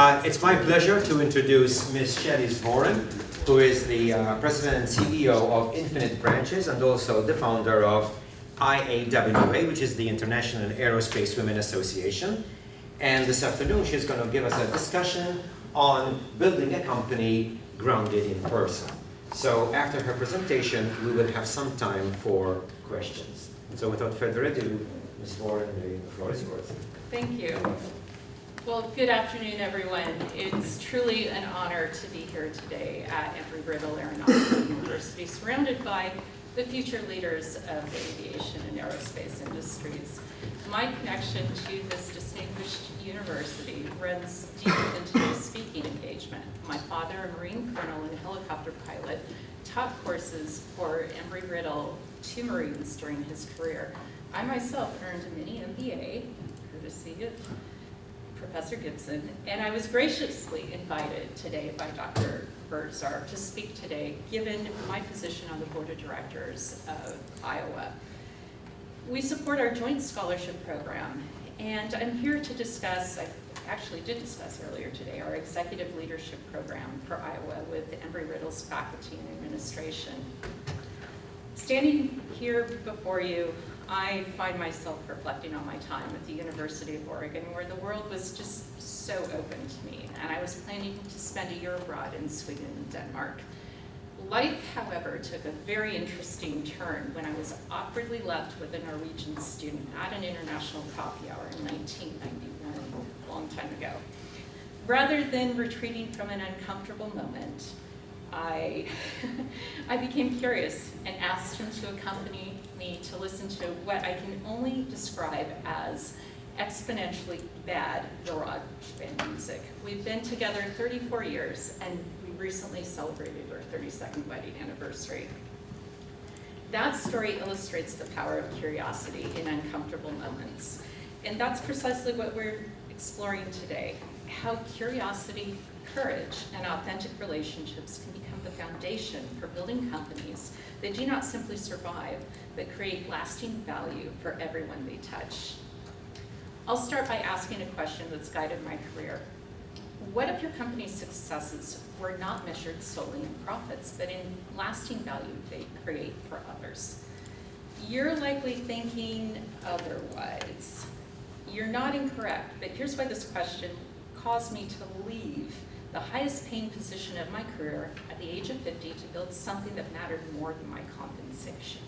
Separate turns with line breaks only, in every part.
It's my pleasure to introduce Ms. Shelley Svoren, who is the President and CEO of Infinite Branches and also the founder of IAWA, which is the International Aerospace Women Association. And this afternoon she's going to give us a discussion on building a company grounded in person. So after her presentation, we will have some time for questions. So without further ado, Ms. Svoren, the floor is yours.
Thank you. Well, good afternoon, everyone. It's truly an honor to be here today at Embry-Riddle Aeronautical University, surrounded by the future leaders of the aviation and aerospace industries. My connection to this distinguished university runs deep into my speaking engagement. My father, a Marine colonel and helicopter pilot, taught courses for Embry-Riddle to Marines during his career. I myself earned a mini MBA, courtesy of Professor Gibson, and I was graciously invited today by Dr. Birdsarf to speak today, given my position on the board of directors of Iowa. We support our joint scholarship program, and I'm here to discuss, I actually did discuss earlier today, our executive leadership program for Iowa with Embry-Riddle's faculty and administration. Standing here before you, I find myself reflecting on my time at the University of Oregon, where the world was just so open to me, and I was planning to spend a year abroad in Sweden and Denmark. Life, however, took a very interesting turn when I was awkwardly left with a Norwegian student at an international coffee hour in 1991, a long time ago. Rather than retreating from an uncomfortable moment, I became curious and asked him to accompany me to listen to what I can only describe as exponentially bad garage band music. We've been together 34 years, and we recently celebrated our 32nd wedding anniversary. That story illustrates the power of curiosity in uncomfortable moments. And that's precisely what we're exploring today, how curiosity, courage, and authentic relationships can become the foundation for building companies that do not simply survive, but create lasting value for everyone they touch. I'll start by asking a question that's guided my career. What if your company's successes were not measured solely in profits, but in lasting value they create for others? You're likely thinking otherwise. You're not incorrect, but here's why this question caused me to leave the highest paying position of my career at the age of 50 to build something that mattered more than my compensation.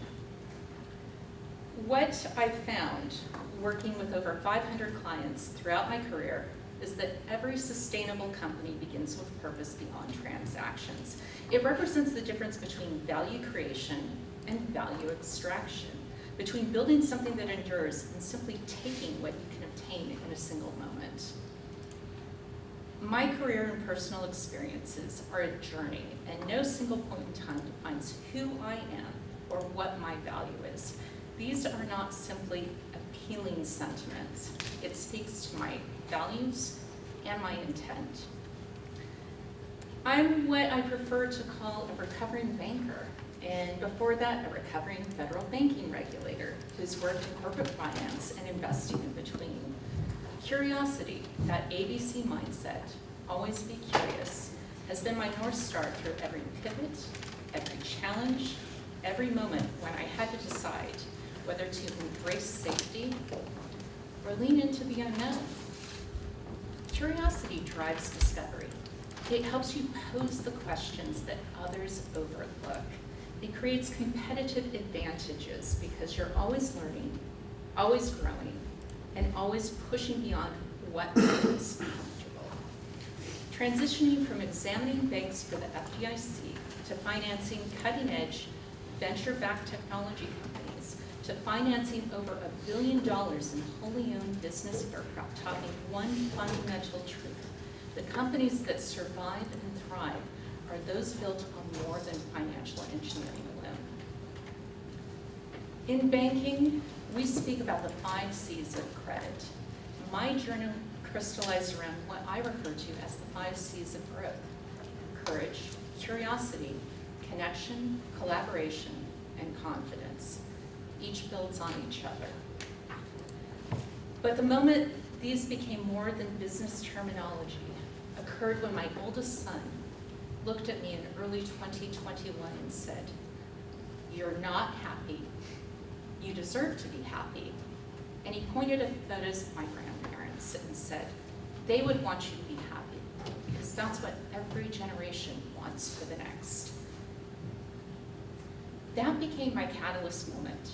What I've found working with over 500 clients throughout my career is that every sustainable company begins with purpose beyond transactions. It represents the difference between value creation and value extraction, between building something that endures and simply taking what you can obtain in a single moment. My career and personal experiences are a journey, and no single point in time defines who I am or what my value is. These are not simply appealing sentiments. It speaks to my values and my intent. I'm what I prefer to call a recovering banker, and before that, a recovering federal banking regulator who's worked in corporate finance and investing in between. Curiosity, that ABC mindset, always be curious, has been my North Star through every pivot, every challenge, every moment when I had to decide whether to embrace safety or lean into the unknown. Curiosity drives discovery. It helps you pose the questions that others overlook. It creates competitive advantages because you're always learning, always growing, and always pushing beyond what is comfortable. Transitioning from examining banks for the FDIC to financing cutting-edge venture-backed technology companies to financing over $1 billion in wholly owned business aircraft taught me one fundamental truth. The companies that survive and thrive are those built on more than financial engineering alone. In banking, we speak about the 5 C's of credit. My journal crystallized around what I refer to as the 5 C's of growth: courage, curiosity, connection, collaboration, and confidence. Each builds on each other. But the moment these became more than business terminology, occurred when my oldest son looked at me in early 2021 and said, "You're not happy. You deserve to be happy." And he pointed at photos of my grandparents and said, "They would want you to be happy because that's what every generation wants for the next." That became my catalyst moment.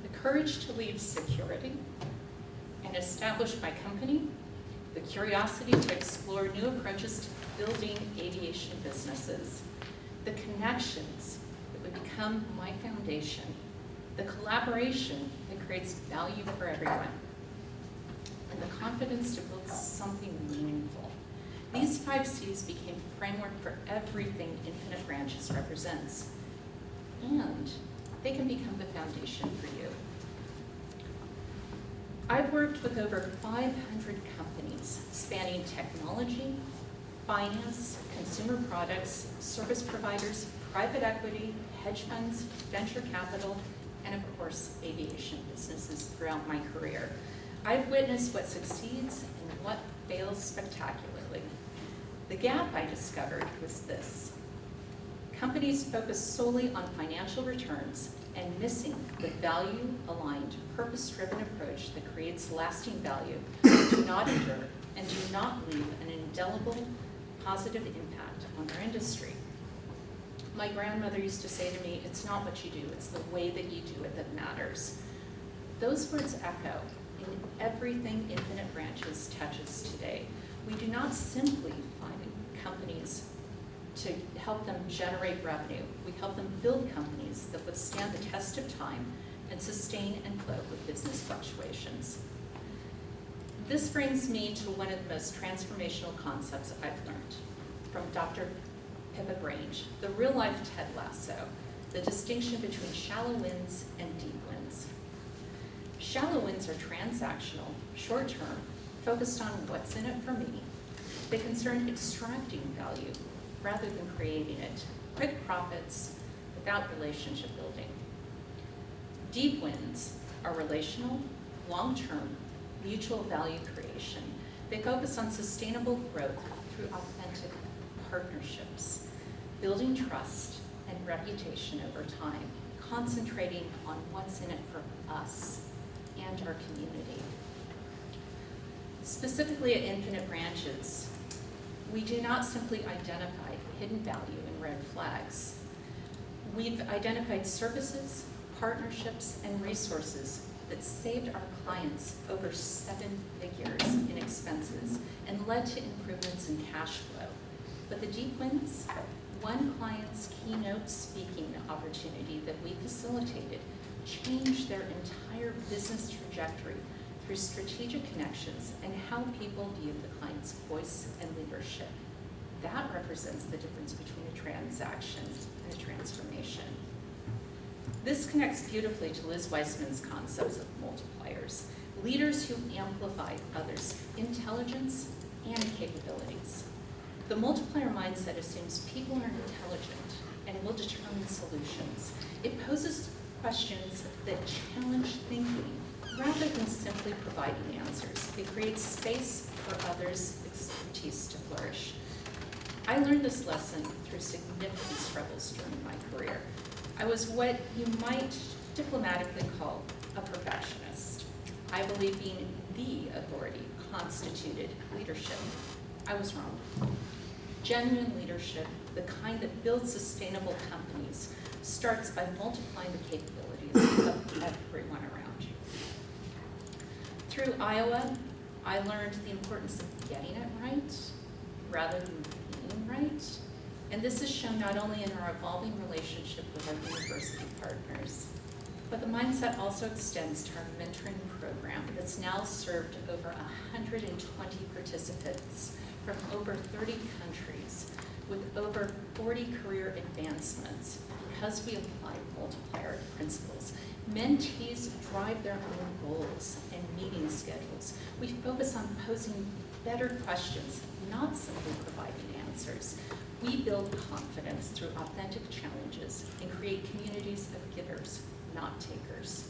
The courage to leave security and establish my company, the curiosity to explore new approaches to building aviation businesses, the connections that would become my foundation, the collaboration that creates value for everyone, and the confidence to build something meaningful. These 5 C's became the framework for everything Infinite Branches represents, and they can become the foundation for you. I've worked with over 500 companies spanning technology, finance, consumer products, service providers, private equity, hedge funds, venture capital, and of course, aviation businesses throughout my career. I've witnessed what succeeds and what fails spectacularly. The gap I discovered was this. Companies focus solely on financial returns and missing the value-aligned, purpose-driven approach that creates lasting value, do not endure, and do not leave an indelible, positive impact on their industry. My grandmother used to say to me, "It's not what you do, it's the way that you do it that matters." Those words echo in everything Infinite Branches touches today. We do not simply find companies to help them generate revenue. We help them build companies that withstand the test of time and sustain and flow with business fluctuations. This brings me to one of the most transformational concepts I've learned from Dr. Pippa Grange, the real-life Ted Lasso, the distinction between shallow wins and deep wins. Shallow wins are transactional, short-term, focused on what's in it for me. They concern extracting value rather than creating it, quick profits without relationship building. Deep wins are relational, long-term, mutual value creation. They focus on sustainable growth through authentic partnerships, building trust and reputation over time, concentrating on what's in it for us and our community. Specifically at Infinite Branches, we do not simply identify hidden value and red flags. We've identified services, partnerships, and resources that saved our clients over 7 figures in expenses and led to improvements in cash flow. But the deep wins, one client's keynote speaking opportunity that we facilitated changed their entire business trajectory through strategic connections and how people view the client's voice and leadership. That represents the difference between a transaction and a transformation. This connects beautifully to Liz Weissman's concepts of multipliers, leaders who amplify others' intelligence and capabilities. The multiplier mindset assumes people are intelligent and will determine solutions. It poses questions that challenge thinking rather than simply providing answers. It creates space for others' expertise to flourish. I learned this lesson through significant struggles during my career. I was what you might diplomatically call a perfectionist. I believe being the authority constituted leadership. I was wrong. Genuine leadership, the kind that builds sustainable companies, starts by multiplying the capabilities of everyone around you. Through Iowa, I learned the importance of getting it right rather than being right. And this is shown not only in our evolving relationship with our university partners, but the mindset also extends to our mentoring program that's now served over 120 participants from over 30 countries with over 40 career advancements because we apply multiplier principles. Mentees drive their own goals and meeting schedules. We focus on posing better questions, not simply providing answers. We build confidence through authentic challenges and create communities of givers, not takers.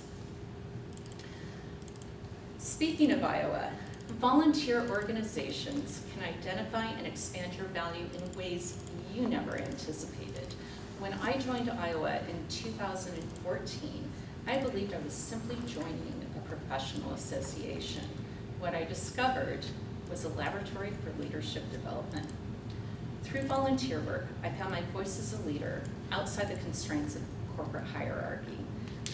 Speaking of Iowa, Volunteer organizations can identify and expand your value in ways you never anticipated. When I joined Iowa in 2014, I believed I was simply joining a professional association. What I discovered was a laboratory for leadership development. Through volunteer work, I found my voice as a leader outside the constraints of corporate hierarchy.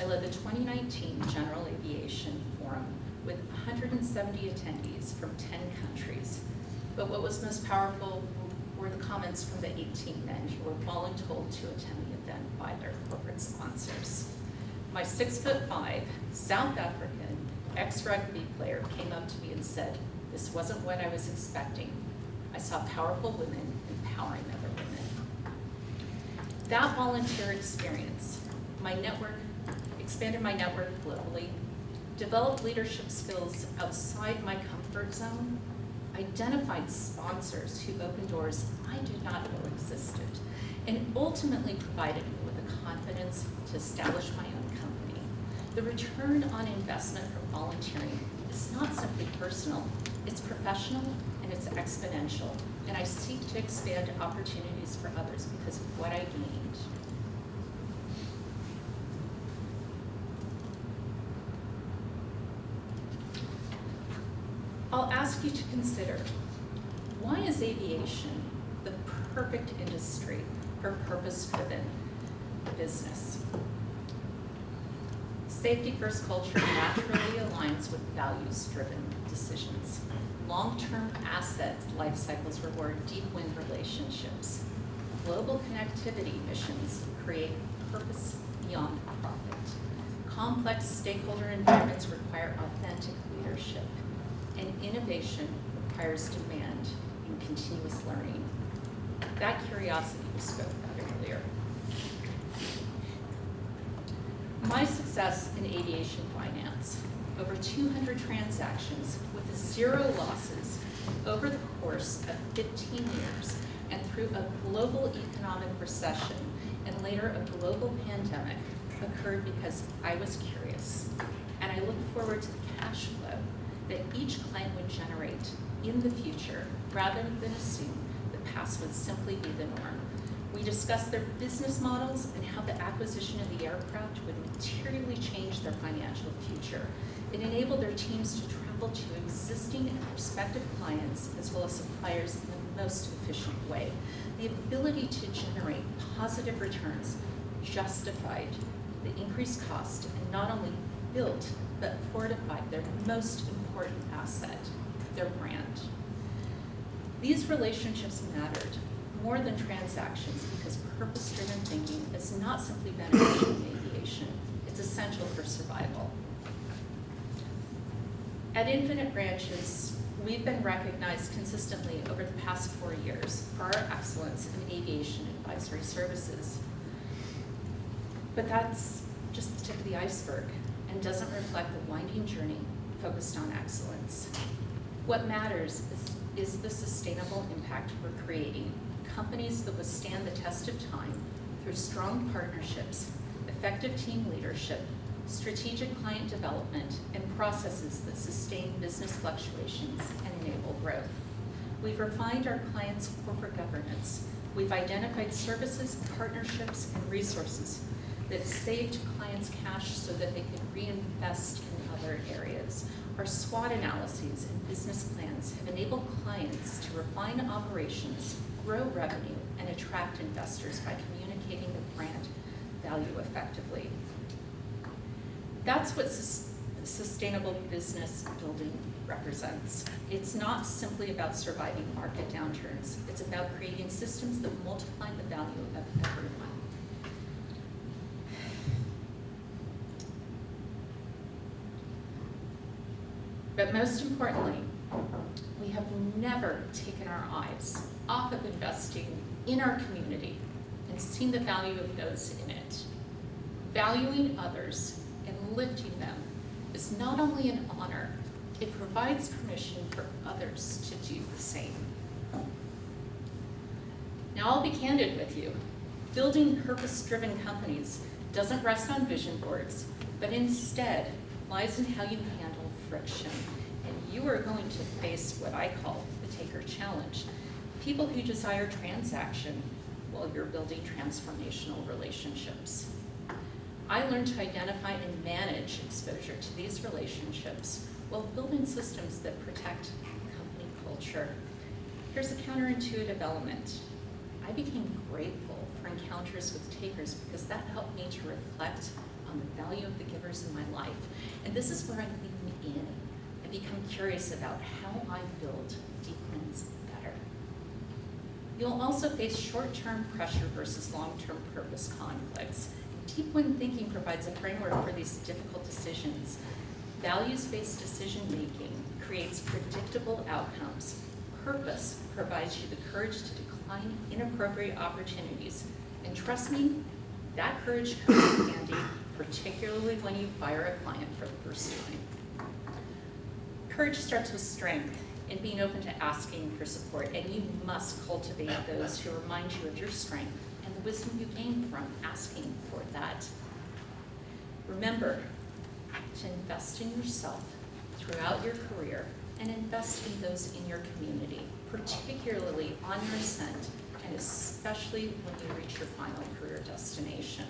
I led the 2019 General Aviation Forum with 170 attendees from 10 countries. But what was most powerful were the comments from the 18 men who were voluntold to attend the event by their corporate sponsors. My 6'5", South African, ex-rugby player came up to me and said, "This wasn't what I was expecting. I saw powerful women empowering other women." That volunteer experience, expanded my network globally, developed leadership skills outside my comfort zone, identified sponsors who opened doors I did not know existed, and ultimately provided me with the confidence to establish my own company. The return on investment from volunteering is not simply personal, it's professional and it's exponential, and I seek to expand opportunities for others because of what I gained. I'll ask you to consider, why is aviation the perfect industry for purpose-driven business? Safety-first culture naturally aligns with values-driven decisions. Long-term asset life cycles reward deep wind relationships. Global connectivity missions create purpose beyond profit. Complex stakeholder environments require authentic leadership. And innovation requires demand and continuous learning. That curiosity we spoke about earlier. My success in aviation finance, over 200 transactions with 0 losses over the course of 15 years and through a global economic recession and later a global pandemic, occurred because I was curious. And I look forward to the cash flow that each client would generate in the future, rather than assume the past would simply be the norm. We discussed their business models and how the acquisition of the aircraft would materially change their financial future. It enabled their teams to travel to existing and prospective clients as well as suppliers in the most efficient way. The ability to generate positive returns justified the increased cost and not only built but fortified their most important asset, their brand. These relationships mattered more than transactions because purpose-driven thinking is not simply beneficial in aviation, it's essential for survival. At Infinite Branches, we've been recognized consistently over the past 4 years for our excellence in aviation advisory services. But that's just the tip of the iceberg and doesn't reflect the winding journey focused on excellence. What matters is the sustainable impact we're creating, companies that withstand the test of time through strong partnerships, effective team leadership, strategic client development, and processes that sustain business fluctuations and enable growth. We've refined our clients' corporate governance. We've identified services, partnerships, and resources that saved clients cash so that they could reinvest in other areas. Our SWOT analyses and business plans have enabled clients to refine operations, grow revenue, and attract investors by communicating the brand value effectively. That's what sustainable business building represents. It's not simply about surviving market downturns. It's about creating systems that multiply the value of everyone. But most importantly, we have never taken our eyes off of investing in our community and seen the value of those in it. Valuing others and lifting them is not only an honor, it provides permission for others to do the same. Now I'll be candid with you. Building purpose-driven companies doesn't rest on vision boards, but instead lies in how you handle friction and you are going to face what I call the taker challenge. People who desire transaction while you're building transformational relationships. I learned to identify and manage exposure to these relationships while building systems that protect company culture. Here's a counterintuitive element. I became grateful for encounters with takers because that helped me to reflect on the value of the givers in my life. And this is where I lean in and become curious about how I build deep wins better. You'll also face short-term pressure versus long-term purpose conflicts. Deep win thinking provides a framework for these difficult decisions. Values-based decision-making creates predictable outcomes. Purpose provides you the courage to decline inappropriate opportunities. And trust me, that courage comes in handy, particularly when you fire a client for the first time. Courage starts with strength and being open to asking for support, and you must cultivate those who remind you of your strength and the wisdom you gain from asking for that. Remember to invest in yourself throughout your career and invest in those in your community, particularly on your ascent and especially when you reach your final career destination.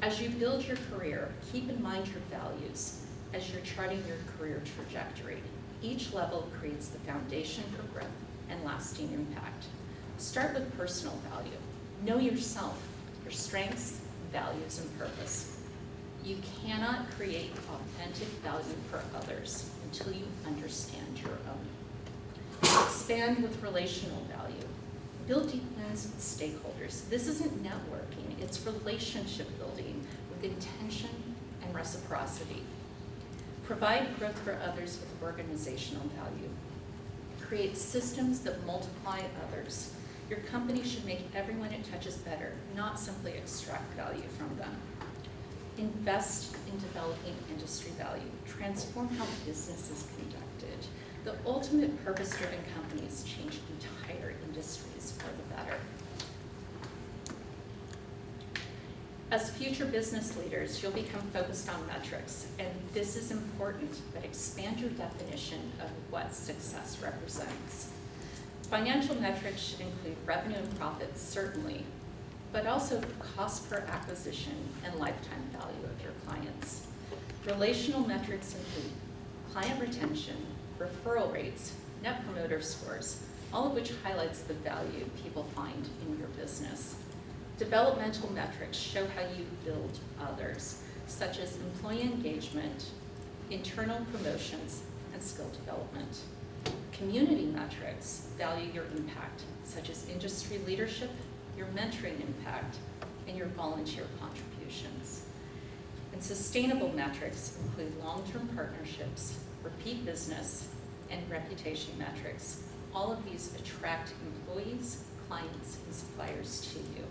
As you build your career, keep in mind your values as you're charting your career trajectory. Each level creates the foundation for growth and lasting impact. Start with personal value. Know yourself, your strengths, values, and purpose. You cannot create authentic value for others until you understand your own. Expand with relational value. Build deep wins with stakeholders. This isn't networking, it's relationship building with intention and reciprocity. Provide growth for others with organizational value. Create systems that multiply others. Your company should make everyone it touches better, not simply extract value from them. Invest in developing industry value. Transform how business is conducted. The ultimate purpose-driven companies change entire industries for the better. As future business leaders, you'll become focused on metrics, and this is important, but expand your definition of what success represents. Financial metrics should include revenue and profits, certainly, but also cost per acquisition and lifetime value of your clients. Relational metrics include client retention, referral rates, net promoter scores, all of which highlights the value people find in your business. Developmental metrics show how you build others, such as employee engagement, internal promotions, and skill development. Community metrics value your impact, such as industry leadership, your mentoring impact, and your volunteer contributions. And sustainable metrics include long-term partnerships, repeat business, and reputation metrics. All of these attract employees, clients, and suppliers to you.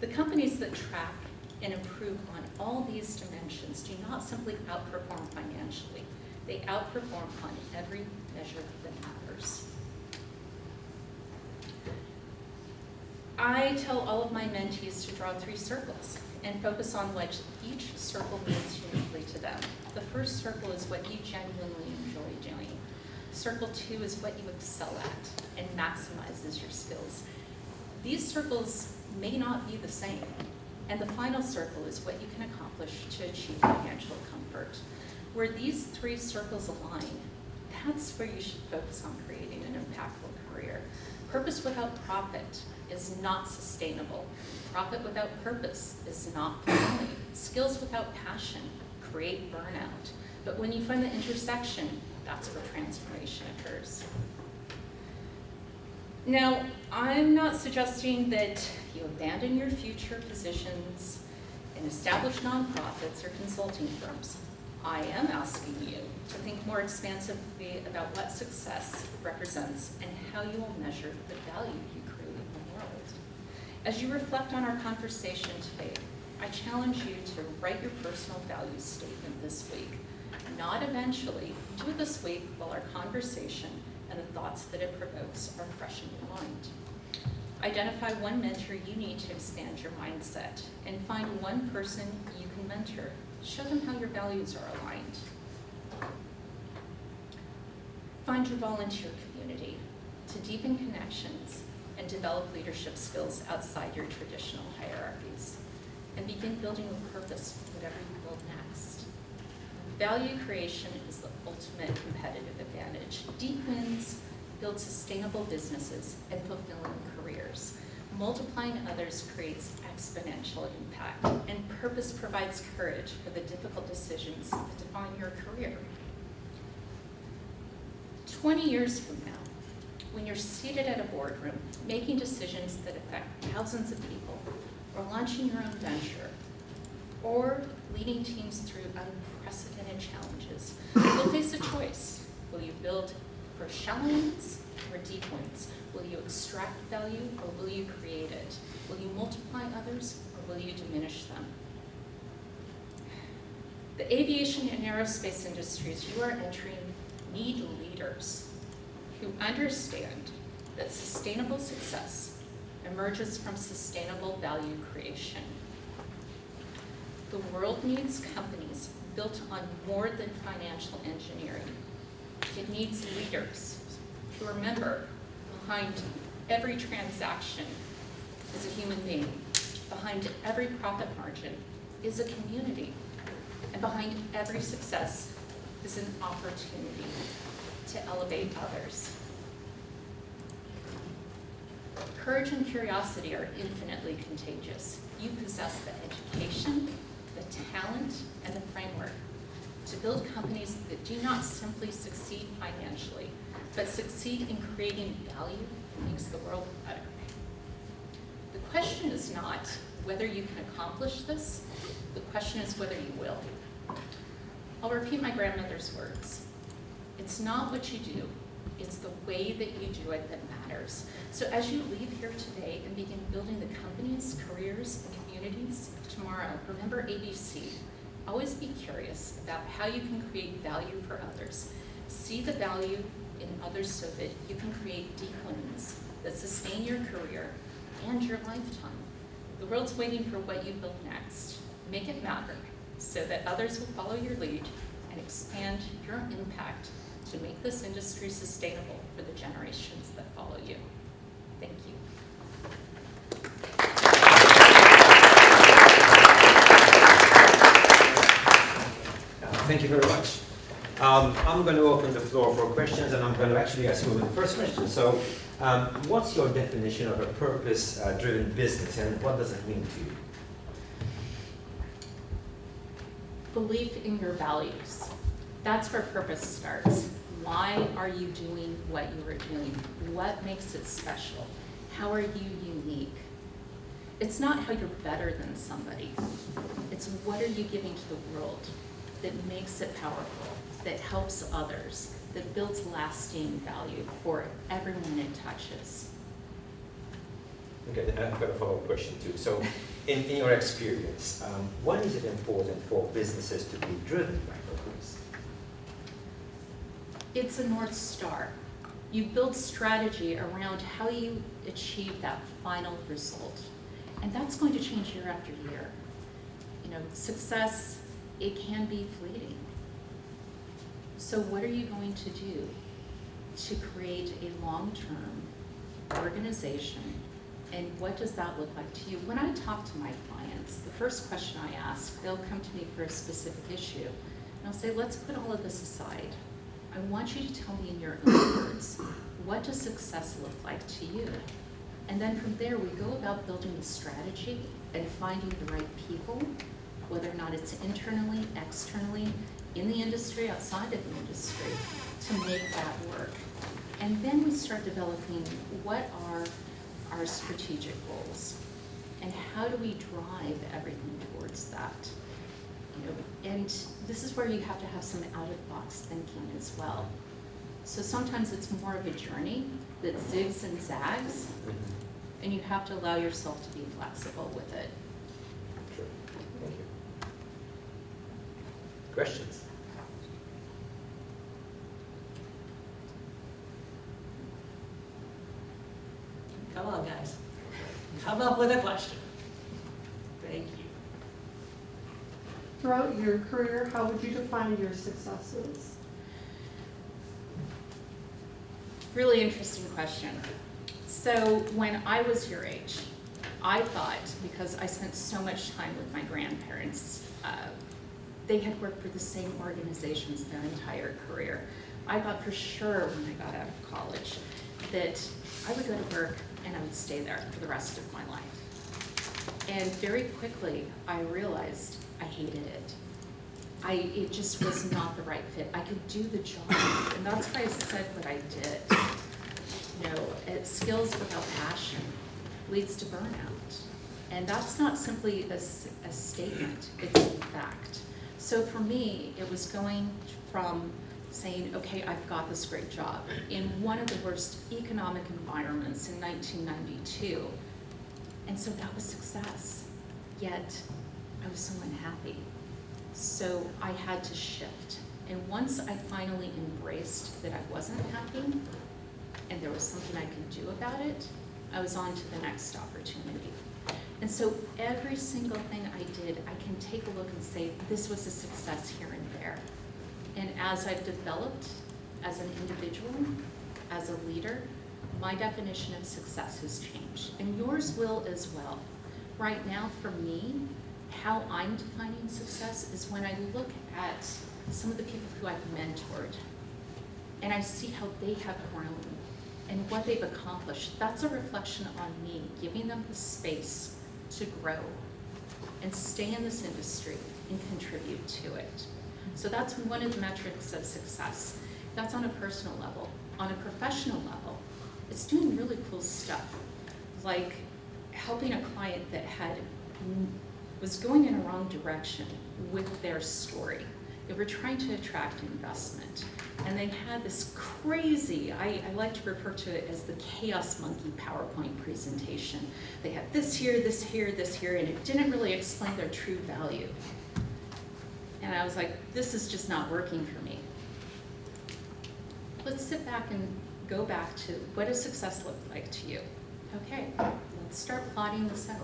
The companies that track and improve on all these dimensions do not simply outperform financially, they outperform on every measure that matters. I tell all of my mentees to draw 3 circles and focus on what each circle means uniquely to them. The first circle is what you genuinely enjoy doing. Circle 2 is what you excel at and maximizes your skills. These circles may not be the same. And the final circle is what you can accomplish to achieve financial comfort. Where these 3 circles align, that's where you should focus on creating an impactful career. Purpose without profit is not sustainable. Profit without purpose is not fulfilling. Skills without passion create burnout. But when you find the intersection, that's where transformation occurs. Now, I'm not suggesting that you abandon your future positions in established nonprofits or consulting firms. I am asking you to think more expansively about what success represents and how you will measure the value you create in the world. As you reflect on our conversation today, I challenge you to write your personal values statement this week. Not eventually, do it this week while our conversation and the thoughts that it provokes are fresh in your mind. Identify one mentor you need to expand your mindset, and find one person you can mentor. Show them how your values are aligned. Find your volunteer community to deepen connections and develop leadership skills outside your traditional hierarchies. And begin building with purpose whatever you build next. Value creation is the ultimate competitive advantage. Deep wins build sustainable businesses and fulfilling careers. Multiplying others creates exponential impact, and purpose provides courage for the difficult decisions that define your career. 20 years from now, when you're seated at a boardroom, making decisions that affect thousands of people, or launching your own venture, or leading teams through unprecedented challenges, you'll face a choice. Will you build for shallow wins or deep wins? Will you extract value or will you create it? Will you multiply others or will you diminish them? The aviation and aerospace industries you are entering need leaders who understand that sustainable success emerges from sustainable value creation. The world needs companies built on more than financial engineering. It needs leaders who remember behind every transaction is a human being. Behind every profit margin is a community. And behind every success is an opportunity to elevate others. Courage and curiosity are infinitely contagious. You possess the education, the talent, and the framework to build companies that do not simply succeed financially, but succeed in creating value that makes the world better. The question is not whether you can accomplish this, the question is whether you will. I'll repeat my grandmother's words. It's not what you do, it's the way that you do it that matters. So as you leave here today and begin building the companies, careers, and communities of tomorrow, remember ABC. Always be curious about how you can create value for others. See the value in others so that you can create deep wins that sustain your career and your lifetime. The world's waiting for what you build next. Make it matter so that others will follow your lead and expand your impact to make this industry sustainable for the generations that follow you. Thank you.
Thank you very much. I'm going to open the floor for questions, and I'm going to actually ask you the first question. So, what's your definition of a purpose-driven business, and what does it mean to you?
Belief in your values. That's where purpose starts. Why are you doing what you are doing? What makes it special? How are you unique? It's not how you're better than somebody. It's what are you giving to the world that makes it powerful, that helps others, that builds lasting value for everyone it touches.
Okay, I've got a follow-up question too. So, in your experience, when is it important for businesses to be driven by purpose?
It's a North Star. You build strategy around how you achieve that final result. And that's going to change year after year. You know, success, it can be fleeting. So what are you going to do to create a long-term organization? And what does that look like to you? When I talk to my clients, the first question I ask, they'll come to me for a specific issue. And I'll say, let's put all of this aside. I want you to tell me in your own words, what does success look like to you? And then from there, we go about building the strategy and finding the right people, whether or not it's internally, externally, in the industry, outside of the industry, to make that work. And then we start developing what are our strategic goals and how do we drive everything towards that. You know, and this is where you have to have some out-of-the-box thinking as well. So sometimes it's more of a journey that zigs and zags, and you have to allow yourself to be flexible with it.
Sure. Thank you. Questions?
Come on, guys. Come up with a question. Thank you.
Throughout your career, how would you define your successes?
Really interesting question. So when I was your age, I thought, because I spent so much time with my grandparents, they had worked for the same organizations their entire career. I thought for sure when I got out of college that I would go to work and I would stay there for the rest of my life. And very quickly, I realized I hated it. It just was not the right fit. I could do the job, and that's why I said what I did. You know, skills without passion leads to burnout. And that's not simply a statement, it's a fact. So for me, it was going from saying, okay, I've got this great job in one of the worst economic environments in 1992. And so that was success. Yet, I was so unhappy. So I had to shift. And once I finally embraced that I wasn't happy, and there was something I could do about it, I was on to the next opportunity. And so every single thing I did, I can take a look and say, this was a success here and there. And as I've developed as an individual, as a leader, my definition of success has changed. And yours will as well. Right now, for me, how I'm defining success is when I look at some of the people who I've mentored, and I see how they have grown and what they've accomplished. That's a reflection on me, giving them the space to grow and stay in this industry and contribute to it. So that's one of the metrics of success. That's on a personal level. On a professional level, it's doing really cool stuff, like helping a client that was going in a wrong direction with their story. They were trying to attract investment, and they had this crazy, I like to refer to it as the chaos monkey PowerPoint presentation. They had this here, this here, this here, and it didn't really explain their true value. And I was like, this is just not working for me. Let's sit back and go back to what does success look like to you? Okay, let's start plotting this out.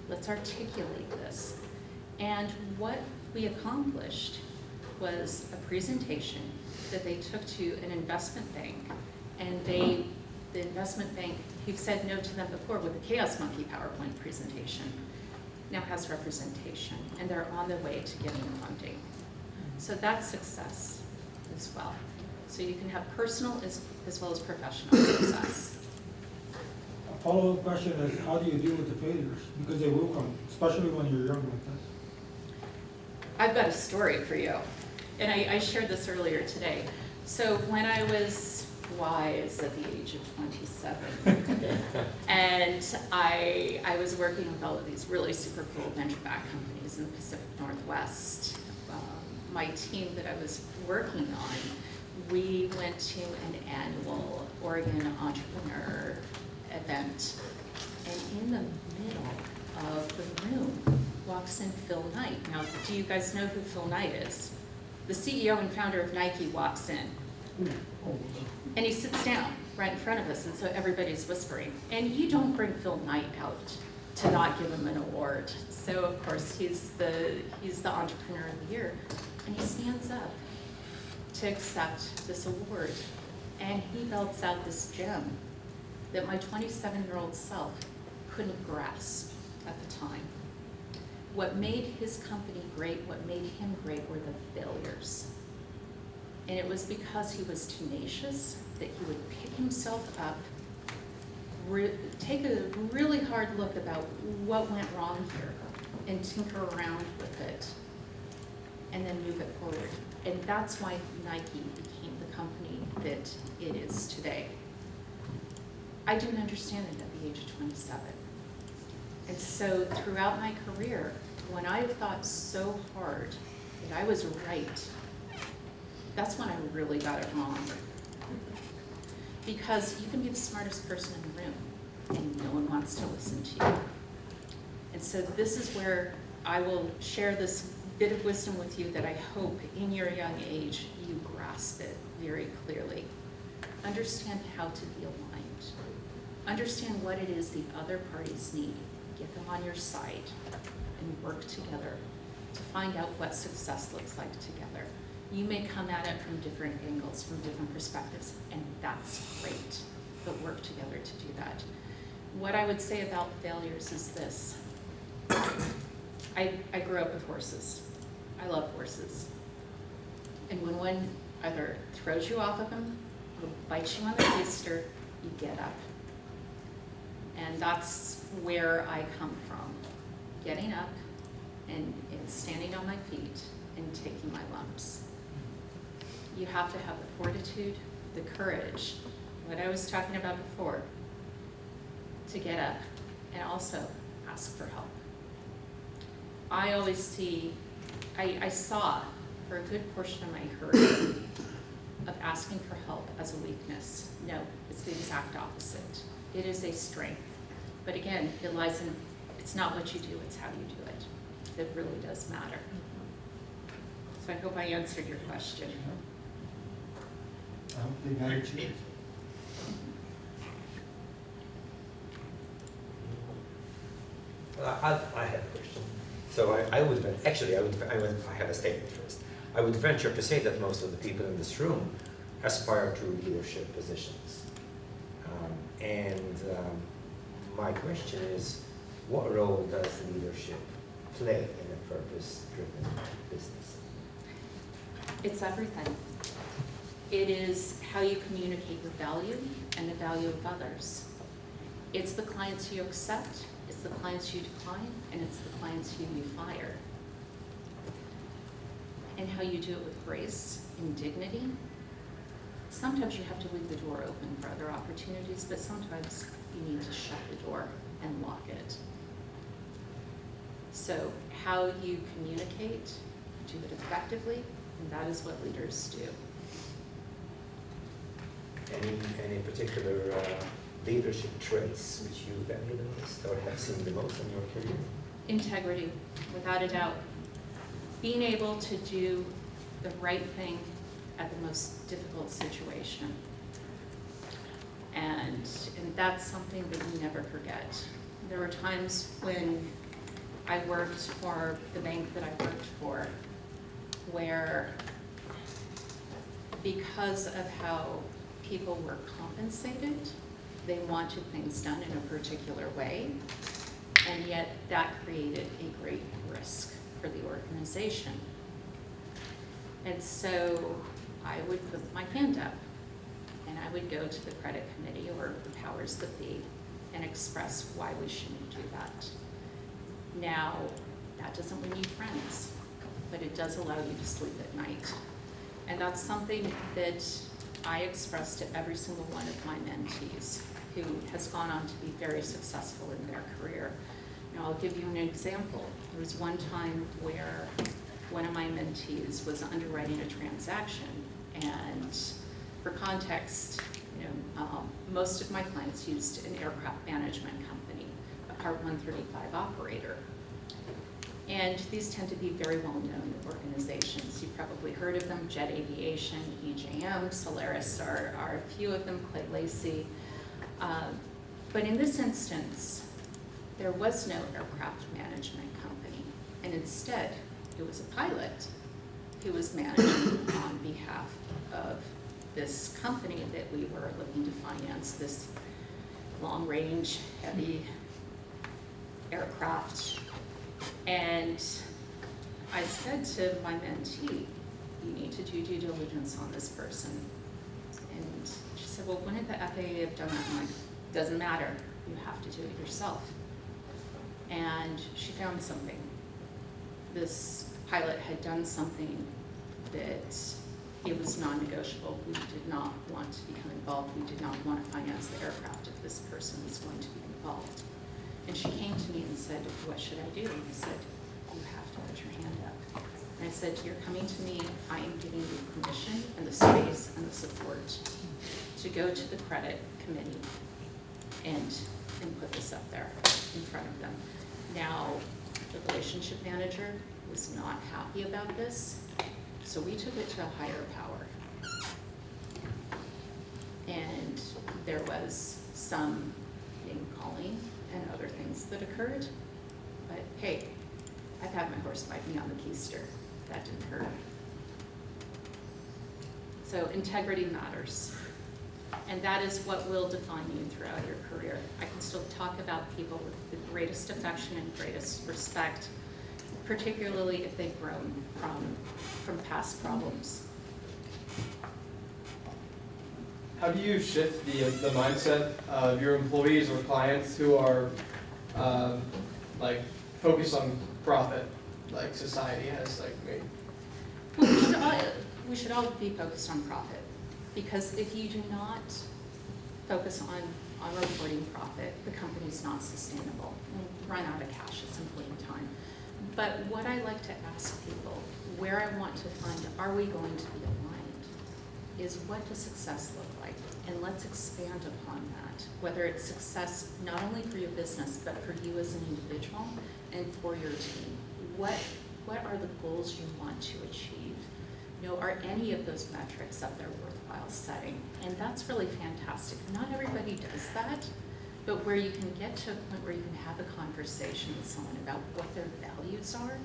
Let's articulate this. And what we accomplished was a presentation that they took to an investment bank. And the investment bank, who said no to them before with the Chaos Monkey PowerPoint presentation, now has representation. And they're on their way to getting funding. So that's success as well. So you can have personal as well as professional success.
A follow-up question is, how do you deal with the failures? Because they will come, especially when you're young like this.
I've got a story for you. And I shared this earlier today. So when I was wise at the age of 27, and I was working with all of these really super cool venture-backed companies in the Pacific Northwest. My team that I was working on, we went to an annual Oregon entrepreneur event, and in the middle of the room walks in Phil Knight. Now, do you guys know who Phil Knight is? The CEO and founder of Nike walks in, and he sits down right in front of us, and so everybody's whispering. And you don't bring Phil Knight out to not give him an award. So of course he's the Entrepreneur of the Year, and he stands up to accept this award, and he belts out this gem that my 27-year-old self couldn't grasp at the time. What made his company great, what made him great, were the failures. And it was because he was tenacious that he would pick himself up, take a really hard look about what went wrong here, and tinker around with it, and then move it forward. And that's why Nike became the company that it is today. I didn't understand it at the age of 27. And so throughout my career, when I've thought so hard that I was right, that's when I really got it wrong. Because you can be the smartest person in the room, and no one wants to listen to you. And so this is where I will share this bit of wisdom with you that I hope in your young age you grasp it very clearly. Understand how to be aligned. Understand what it is the other parties need. Get them on your side and work together to find out what success looks like together. You may come at it from different angles, from different perspectives, and that's great, but work together to do that. What I would say about failures is this. I grew up with horses. I love horses. And when one either throws you off of them or bites you on the keister, you get up. And that's where I come from, getting up and standing on my feet and taking my lumps. You have to have the fortitude, the courage, what I was talking about before, to get up and also ask for help. I always see, I saw for a good portion of my career of asking for help as a weakness. No, it's the exact opposite. It is a strength. But again, it lies in, it's not what you do, it's how you do it. It really does matter. So I hope I answered your question.
I hope they manage it.
I have a question. So I have a statement first. I would venture to say that most of the people in this room aspire to leadership positions. My question is, what role does leadership play in a purpose-driven business?
It's everything. It is how you communicate your value and the value of others. It's the clients you accept, it's the clients you decline, and it's the clients you fire. And how you do it with grace and dignity. Sometimes you have to leave the door open for other opportunities, but sometimes you need to shut the door and lock it. So how you communicate, do it effectively, and that is what leaders do.
Any particular leadership traits which you've ever noticed or have seen the most in your career?
Integrity, without a doubt. Being able to do the right thing at the most difficult situation. And that's something that you never forget. There were times when I worked for the bank that I worked for where, because of how people were compensated, they wanted things done in a particular way, and yet that created a great risk for the organization. And so I would put my hand up, and I would go to the credit committee or the powers that be and express why we shouldn't do that. Now, that doesn't win you friends, but it does allow you to sleep at night. And that's something that I express to every single one of my mentees who has gone on to be very successful in their career. Now, I'll give you an example. There was one time where one of my mentees was underwriting a transaction, and for context, most of my clients used an aircraft management company, a Part 135 operator. And these tend to be very well-known organizations. You've probably heard of them: Jet Aviation, EJM, Solaris are a few of them, Clay Lacy. But in this instance, there was no aircraft management company, and instead, it was a pilot who was managing on behalf of this company that we were looking to finance, this long-range, heavy aircraft. And I said to my mentee, you need to do due diligence on this person. And she said, well, wouldn't the FAA have done that? I'm like, doesn't matter, you have to do it yourself. And she found something. This pilot had done something that it was non-negotiable. We did not want to become involved. We did not want to finance the aircraft if this person was going to be involved. And she came to me and said, what should I do? And I said, you have to put your hand up. And I said, you're coming to me, I am giving you permission and the space and the support to go to the credit committee and put this up there in front of them. Now, the relationship manager was not happy about this, so we took it to a higher power. And there was some name calling and other things that occurred, but hey, I've had my horse bite me on the keister. That didn't hurt. So integrity matters. And that is what will define you throughout your career. I can still talk about people with the greatest affection and greatest respect, particularly if they've grown from past problems.
How do you shift the mindset of your employees or clients who are like focused on profit, like society has like made?
Well, we should all be focused on profit, because if you do not focus on reporting profit, the company's not sustainable. We'll run out of cash at some point in time. But what I like to ask people, where I want to find, are we going to be aligned, is what does success look like? And let's expand upon that, whether it's success not only for your business, but for you as an individual and for your team. What are the goals you want to achieve? You know, are any of those metrics up there worthwhile setting? And that's really fantastic. Not everybody does that, but where you can get to a point where you can have a conversation with someone about what their values are,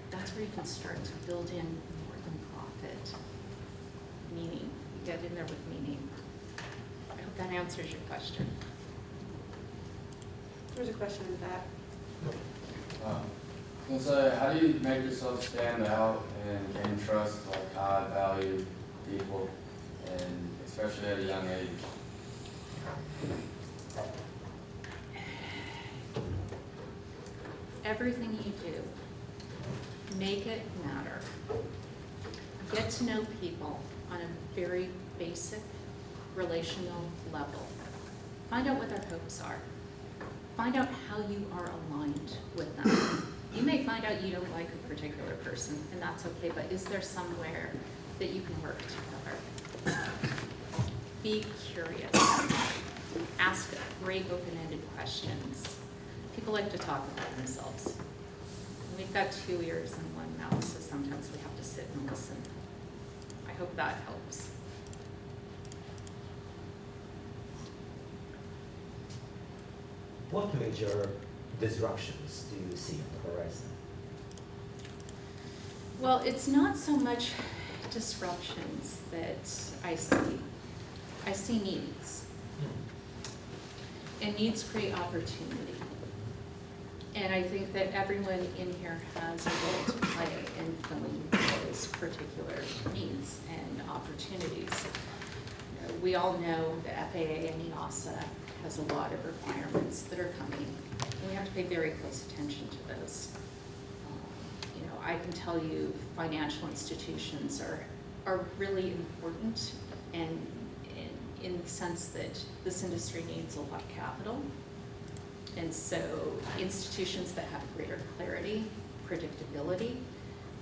that's where you can start to build in more than profit. Meaning, you get in there with meaning. I hope that answers your question.
There's a question in the back.
So how do you make yourself stand out and gain trust like high value people, and especially at a young age?
Everything you do, make it matter. Get to know people on a very basic relational level. Find out what their hopes are. Find out how you are aligned with them. You may find out you don't like a particular person, and that's okay, but is there somewhere that you can work together? Be curious. Ask great open-ended questions. People like to talk about themselves. We've got 2 ears and 1 mouth, so sometimes we have to sit and listen. I hope that helps.
What major disruptions do you see on the horizon?
Well, it's not so much disruptions that I see. I see needs. And needs create opportunity. And I think that everyone in here has a role to play in filling those particular needs and opportunities. You know, we all know the FAA and EASA has a lot of requirements that are coming, and we have to pay very close attention to those. You know, I can tell you financial institutions are really important, and in the sense that this industry needs a lot of capital. And so institutions that have greater clarity, predictability,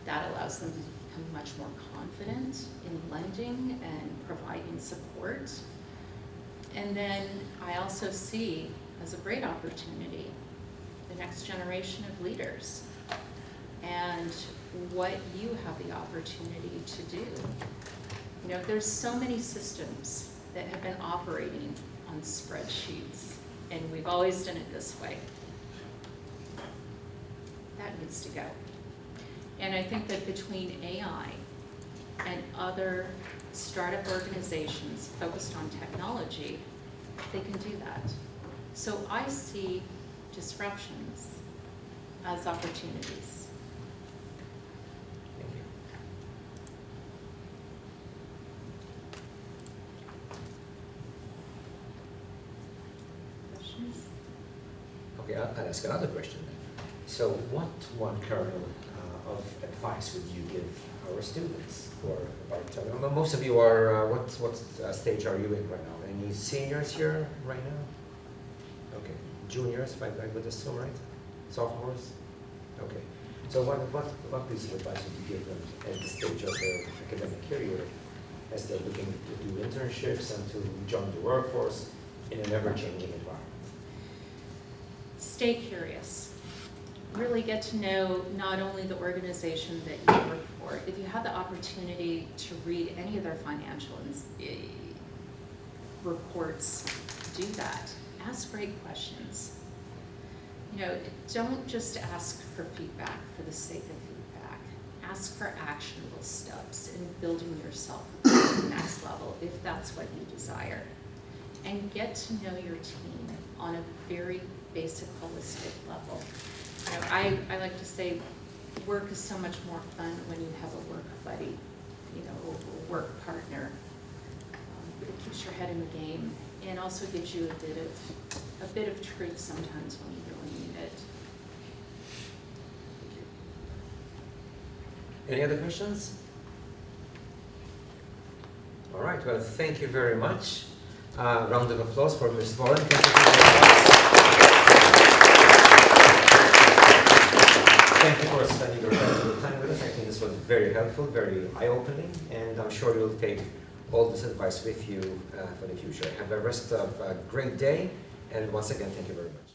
that allows them to become much more confident in lending and providing support. And then I also see as a great opportunity the next generation of leaders and what you have the opportunity to do. You know, there's so many systems that have been operating on spreadsheets, and we've always done it this way. That needs to go. And I think that between AI and other startup organizations focused on technology, they can do that. So I see disruptions as opportunities.
Thank you.
Questions?
Okay, I'll ask another question then. So what one kernel of advice would you give our students who are about to, well, most of you are, what stage are you in right now? Any seniors here right now? Okay, juniors, I would assume, right? Sophomores? Okay, so what piece of advice would you give them at this stage of their academic career as they're looking to do internships and to join the workforce in an ever-changing environment?
Stay curious. Really get to know not only the organization that you work for. If you have the opportunity to read any of their financial reports, do that. Ask great questions. You know, don't just ask for feedback for the sake of feedback. ask for actionable steps in building yourself to the next level, if that's what you desire. And get to know your team on a very basic, holistic level. I like to say work is so much more fun when you have a work buddy, you know, a work partner. It keeps your head in the game and also gives you a bit of truth sometimes when you really need it.
Any other questions? All right, well, thank you very much. Round of applause for Ms. Svoren. Thank you for spending your valuable time with us. I think this was very helpful, very eye-opening, and I'm sure you'll take all this advice with you for the future. Have a rest of a great day, and once again, thank you very much.